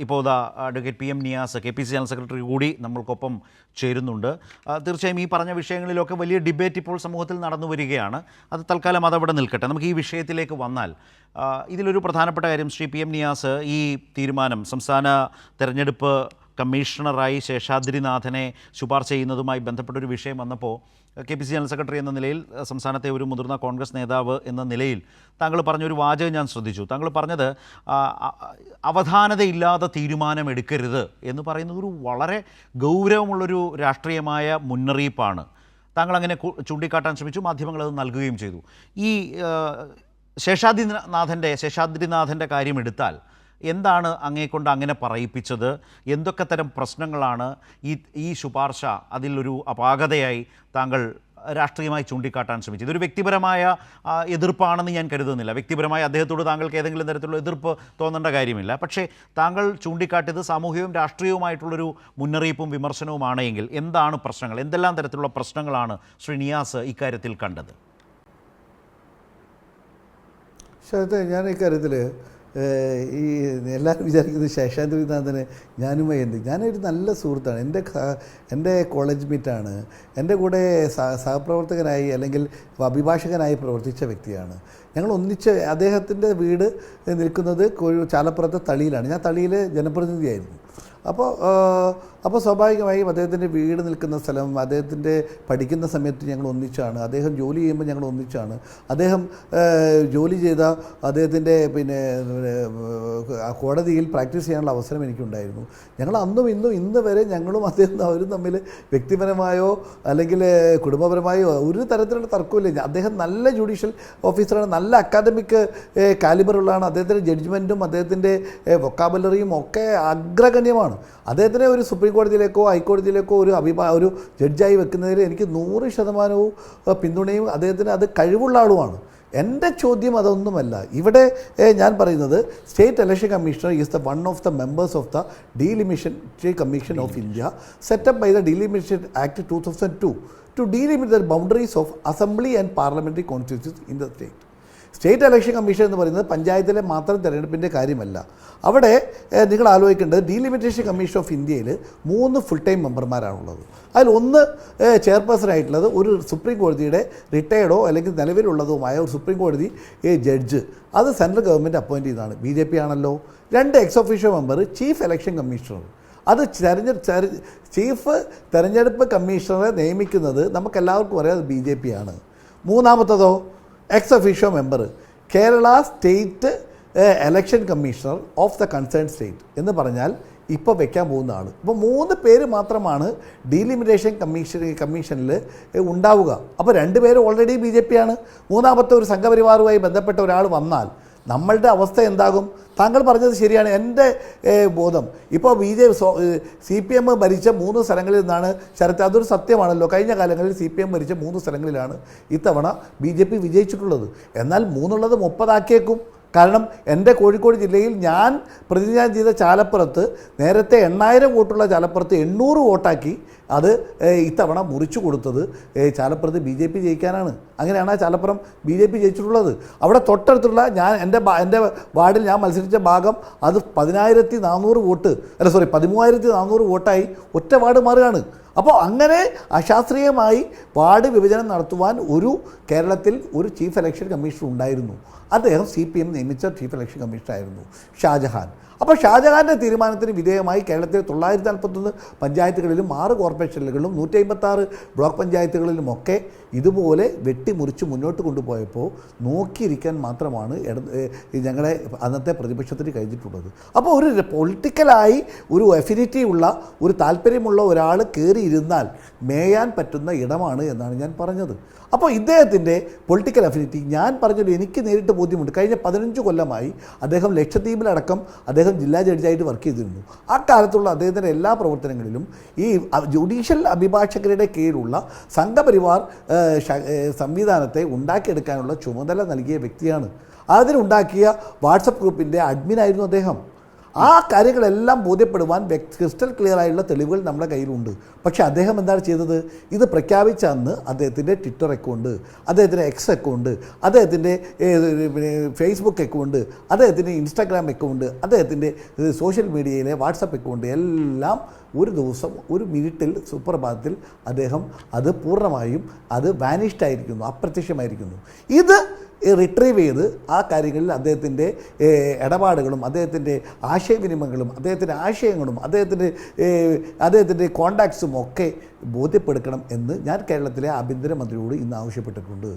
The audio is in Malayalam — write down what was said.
ഇപ്പോൾ advocate PM Niyas KPCC general secretary കൂടി നമ്മൾക്കൊപ്പം ചേരുന്നുണ്ട്. തീർച്ചയായും ഈ പറഞ്ഞ വിഷയങ്ങളിലൊക്കെ വലിയ ഡിബേറ്റ് ഇപ്പോൾ സമൂഹത്തിൽ നടന്നു വരികയാണ്. അത് തൽക്കാലം അതവിടെ നിൽക്കട്ടെ. നമുക്ക് ഈ വിഷയത്തിലേക്ക് വന്നാൽ ഇതിലൊരു പ്രധാനപ്പെട്ട കാര്യം ശ്രീ PM നിയാസ്, ഈ തീരുമാനം സംസ്ഥാന തെരഞ്ഞെടുപ്പ് കമ്മീഷണറായി ശേഷാദ്രിനാഥനെ ശുപാർശ ചെയ്യുന്നതുമായി ബന്ധപ്പെട്ടൊരു വിഷയം വന്നപ്പോൾ KPCC ജനറൽ സെക്രട്ടറി എന്ന നിലയിൽ, സംസ്ഥാനത്തെ ഒരു മുതിർന്ന കോൺഗ്രസ് നേതാവ് എന്ന നിലയിൽ താങ്കൾ പറഞ്ഞൊരു വാചകം ഞാൻ ശ്രദ്ധിച്ചു. താങ്കൾ പറഞ്ഞത് അവധാനതയില്ലാതെ തീരുമാനമെടുക്കരുത് എന്ന് പറയുന്നത് ഒരു വളരെ ഗൗരവമുള്ളൊരു രാഷ്ട്രീയമായ മുന്നറിയിപ്പാണ്. താങ്കൾ അങ്ങനെ ചൂണ്ടിക്കാട്ടാൻ ശ്രമിച്ചു, മാധ്യമങ്ങളത് നൽകുകയും ചെയ്തു. ഈ ശേഷാദ്രിനാഥൻ്റെ കാര്യം എടുത്താൽ എന്താണ് അങ്ങേക്കൊണ്ട് അങ്ങനെ പറയിപ്പിച്ചത്? എന്തൊക്കെ തരം പ്രശ്നങ്ങളാണ് ഈ ശുപാർശ അതിലൊരു അപാകതയായി താങ്കൾ രാഷ്ട്രീയമായി ചൂണ്ടിക്കാട്ടാൻ ശ്രമിച്ചത്? ഇതൊരു വ്യക്തിപരമായ എതിർപ്പാണെന്ന് ഞാൻ കരുതുന്നില്ല. വ്യക്തിപരമായി അദ്ദേഹത്തോട് താങ്കൾക്ക് ഏതെങ്കിലും തരത്തിലുള്ള എതിർപ്പ് തോന്നേണ്ട കാര്യമില്ല. പക്ഷേ താങ്കൾ ചൂണ്ടിക്കാട്ടിയത് സാമൂഹികവും രാഷ്ട്രീയവുമായിട്ടുള്ളൊരു മുന്നറിയിപ്പും വിമർശനവുമാണ് എങ്കിൽ എന്താണ് പ്രശ്നങ്ങൾ? എന്തെല്ലാം തരത്തിലുള്ള പ്രശ്നങ്ങളാണ് ശ്രീ നിയാസ് ഇക്കാര്യത്തിൽ കണ്ടത്? ശരത്തെ, ഞാൻ ഇക്കാര്യത്തിൽ ഈ എല്ലാവരും വിചാരിക്കുന്നത് ശേഷാദ്രിനാഥന് ഞാനുമായി ഞാനൊരു നല്ല സുഹൃത്താണ്. എൻ്റെ കോളേജ് മേറ്റാണ്. എൻ്റെ കൂടെ സഹപ്രവർത്തകനായി അല്ലെങ്കിൽ അഭിഭാഷകനായി പ്രവർത്തിച്ച വ്യക്തിയാണ്. ഞങ്ങൾ ഒന്നിച്ച്, അദ്ദേഹത്തിൻ്റെ വീട് നിൽക്കുന്നത് ചാലപ്പുറത്തെ തളിയിലാണ്. ഞാൻ തളിയിൽ ജനപ്രതിനിധിയായിരുന്നു. അപ്പോൾ സ്വാഭാവികമായും അദ്ദേഹത്തിൻ്റെ വീട് നിൽക്കുന്ന സ്ഥലം, അദ്ദേഹത്തിൻ്റെ പഠിക്കുന്ന സമയത്ത് ഞങ്ങൾ ഒന്നിച്ചാണ്. അദ്ദേഹം ജോലി ചെയ്യുമ്പോൾ ഞങ്ങൾ ഒന്നിച്ചാണ്. അദ്ദേഹം ജോലി ചെയ്ത അദ്ദേഹത്തിൻ്റെ കോടതിയിൽ പ്രാക്ടീസ് ചെയ്യാനുള്ള അവസരം എനിക്കുണ്ടായിരുന്നു. ഞങ്ങൾ അന്നും ഇന്ന് വരെ ഞങ്ങളും അവരും തമ്മിൽ വ്യക്തിപരമായോ അല്ലെങ്കിൽ കുടുംബപരമായോ ഒരു തരത്തിലുള്ള തർക്കമില്ല. അദ്ദേഹം നല്ല ജുഡീഷ്യൽ ഓഫീസറാണ്, നല്ല അക്കാദമിക് കാലിബറുള്ളതാണ്. അദ്ദേഹത്തിൻ്റെ ജഡ്ജ്മെൻറ്റും അദ്ദേഹത്തിൻ്റെ വൊക്കാബുലറിയും ഒക്കെ അഗ്രഗണ്യമാണ്. അദ്ദേഹത്തിനെ ഒരു സുപ്രീം കോടതിയിലേക്കോ ഹൈക്കോടതിയിലേക്കോ ഒരു ജഡ്ജായി വെക്കുന്നതിൽ എനിക്ക് 100% പിന്തുണയും അദ്ദേഹത്തിന് അത് കഴിവുള്ള ആളുമാണ്. എൻ്റെ ചോദ്യം അതൊന്നുമല്ല. ഇവിടെ ഞാൻ പറയുന്നത് state election commissioner is one of the members of the delimitation commission of India set up by the delimitation act 2002 to delimit the boundaries of assembly and parliamentary constituencies in the state. State election commission എന്ന് പറയുന്നത് പഞ്ചായത്തിലെ മാത്രം തിരഞ്ഞെടുപ്പിൻ്റെ കാര്യമല്ല. അവിടെ നിങ്ങൾ ആലോചിക്കേണ്ടത് ഡീലിമിറ്റേഷൻ കമ്മീഷൻ ഓഫ് ഇന്ത്യയിൽ 3 ഫുൾ ടൈം മെമ്പർമാരാണുള്ളത്. അതിലൊന്ന് ചെയർപേഴ്സണായിട്ടുള്ളത് ഒരു സുപ്രീം കോടതിയുടെ റിട്ടയർഡോ അല്ലെങ്കിൽ നിലവിലുള്ളതുമായ ഒരു സുപ്രീം കോടതി ജഡ്ജ്. അത് സെൻട്രൽ ഗവൺമെൻറ് അപ്പോയിൻറ്റ് ചെയ്തതാണ്, BJP ആണല്ലോ. 2 ex officio member chief election commissioner. അത് ചീഫ് തെരഞ്ഞെടുപ്പ് കമ്മീഷണറെ നിയമിക്കുന്നത് നമുക്കെല്ലാവർക്കും അറിയാം, BJP ആണ്. മൂന്നാമത്തതോ ex officio member Kerala state election commissioner of the concern state എന്ന് പറഞ്ഞാൽ ഇപ്പോൾ വെക്കാൻ പോകുന്ന ആൾ. അപ്പോൾ 3 പേര് മാത്രമാണ് ഡീലിമിറ്റേഷൻ കമ്മീഷനിൽ ഉണ്ടാവുക. അപ്പോൾ 2 പേര് ഓൾറെഡി BJP ആണ്. മൂന്നാമത്തെ ഒരു സംഘപരിവാറുമായി ബന്ധപ്പെട്ട ഒരാൾ വന്നാൽ നമ്മളുടെ അവസ്ഥ എന്താകും? താങ്കൾ പറഞ്ഞത് ശരിയാണ്. എൻ്റെ ബോധം ഇപ്പോൾ CPM ഭരിച്ച 3 സ്ഥലങ്ങളിൽ നിന്നാണ് ശരത്ത്, അതൊരു സത്യമാണല്ലോ. കഴിഞ്ഞ കാലങ്ങളിൽ CPM ഭരിച്ച 3 സ്ഥലങ്ങളിലാണ് ഇത്തവണ BJP വിജയിച്ചിട്ടുള്ളത്. എന്നാൽ 3 30 ആക്കിയേക്കും. കാരണം എൻ്റെ കോഴിക്കോട് ജില്ലയിൽ ഞാൻ പ്രതിനിധാനം ചെയ്ത ചാലപ്പുറത്ത് നേരത്തെ 8000 വോട്ടുള്ള ചാലപ്പുറത്ത് 800 വോട്ടാക്കി അത് ഇത്തവണ മുറിച്ചു കൊടുത്തത് ചാലപ്പുറത്ത് BJP ജയിക്കാനാണ്. അങ്ങനെയാണ് ആ ചാലപ്പുറം BJP ജയിച്ചിട്ടുള്ളത്. അവിടെ തൊട്ടടുത്തുള്ള എൻ്റെ വാർഡിൽ ഞാൻ മത്സരിച്ച ഭാഗം അത് 13,400 വോട്ടായി ഒറ്റ വാർഡ് മാറുകയാണ്. അപ്പോൾ അങ്ങനെ അശാസ്ത്രീയമായി വാർഡ് വിഭജനം നടത്തുവാൻ കേരളത്തിൽ ഒരു ചീഫ് ഇലക്ഷൻ കമ്മീഷണർ ഉണ്ടായിരുന്നു. അദ്ദേഹം CPM നിയമിച്ച ചീഫ് ഇലക്ഷൻ കമ്മീഷണറായിരുന്നു, ഷാജഹാൻ. അപ്പോൾ ഷാജഹാൻ്റെ തീരുമാനത്തിന് വിധേയമായി കേരളത്തിലെ 941 പഞ്ചായത്തുകളിലും 6 കോർപ്പറേഷനുകളിലും 156 ബ്ലോക്ക് പഞ്ചായത്തുകളിലുമൊക്കെ ഇതുപോലെ വെട്ടിമുറിച്ച് മുന്നോട്ട് കൊണ്ടുപോയപ്പോൾ നോക്കിയിരിക്കാൻ മാത്രമാണ് ഞങ്ങളെ അന്നത്തെ പ്രതിപക്ഷത്തിന് കഴിഞ്ഞിട്ടുള്ളത്. അപ്പോൾ ഒരു പൊളിറ്റിക്കലായി ഒരു എഫിനിറ്റി ഉള്ള ഒരു താല്പര്യമുള്ള ഒരാൾ കയറിയിരുന്നാൽ മേയാൻ പറ്റുന്ന ഇടമാണ് എന്നാണ് ഞാൻ പറഞ്ഞത്. അപ്പോൾ ഇദ്ദേഹത്തിൻ്റെ പൊളിറ്റിക്കൽ അഫിനിറ്റി ഞാൻ പറഞ്ഞല്ലോ, എനിക്ക് നേരിട്ട് ബോധ്യമുണ്ട്. കഴിഞ്ഞ 15 കൊല്ലമായി അദ്ദേഹം ലക്ഷദ്വീപിലടക്കം അദ്ദേഹം ജില്ലാ ജഡ്ജായിട്ട് വർക്ക് ചെയ്തിരുന്നു. ആ കാലത്തുള്ള അദ്ദേഹത്തിൻ്റെ എല്ലാ പ്രവർത്തനങ്ങളിലും ഈ ജുഡീഷ്യൽ അഭിഭാഷകരുടെ കീഴിലുള്ള സംഘപരിവാർ സംവിധാനത്തെ ഉണ്ടാക്കിയെടുക്കാനുള്ള ചുമതല നൽകിയ വ്യക്തിയാണ്. അതിനുണ്ടാക്കിയ വാട്സപ്പ് ഗ്രൂപ്പിൻ്റെ അഡ്മിനായിരുന്നു അദ്ദേഹം. ആ കാര്യങ്ങളെല്ലാം ബോധ്യപ്പെടുവാൻ ക്രിസ്റ്റൽ ക്ലിയർ ആയുള്ള തെളിവുകൾ നമ്മുടെ കയ്യിലുണ്ട്. പക്ഷേ അദ്ദേഹം എന്താണ് ചെയ്തത്? ഇത് പ്രഖ്യാപിച്ച അന്ന് അദ്ദേഹത്തിൻ്റെ ട്വിറ്റർ അക്കൗണ്ട്, അദ്ദേഹത്തിൻ്റെ എക്സ് അക്കൗണ്ട്, അദ്ദേഹത്തിൻ്റെ ഫേസ്ബുക്ക് അക്കൗണ്ട്, അദ്ദേഹത്തിൻ്റെ ഇൻസ്റ്റാഗ്രാം അക്കൗണ്ട്, അദ്ദേഹത്തിൻ്റെ സോഷ്യൽ മീഡിയയിലെ വാട്സപ്പ് അക്കൗണ്ട് എല്ലാം ഒരു ദിവസം ഒരു മിനിറ്റിൽ സുപ്രഭാതത്തിൽ അദ്ദേഹം അത് പൂർണ്ണമായും അത് വാനിഷ്ഡ് ആയിരിക്കുന്നു, അപ്രത്യക്ഷമായിരിക്കുന്നു. ഇത് റിട്രീവ് ചെയ്ത് ആ കാര്യങ്ങളിൽ അദ്ദേഹത്തിൻ്റെ ഇടപാടുകളും അദ്ദേഹത്തിൻ്റെ ആശയവിനിമയങ്ങളും അദ്ദേഹത്തിൻ്റെ ആശയങ്ങളും അദ്ദേഹത്തിൻ്റെ കോണ്ടാക്ട്സും ഒക്കെ ബോധ്യപ്പെടുത്തണം എന്ന് ഞാൻ കേരളത്തിലെ ആഭ്യന്തരമന്ത്രിയോട് ഇന്ന് ആവശ്യപ്പെട്ടിട്ടുണ്ട്.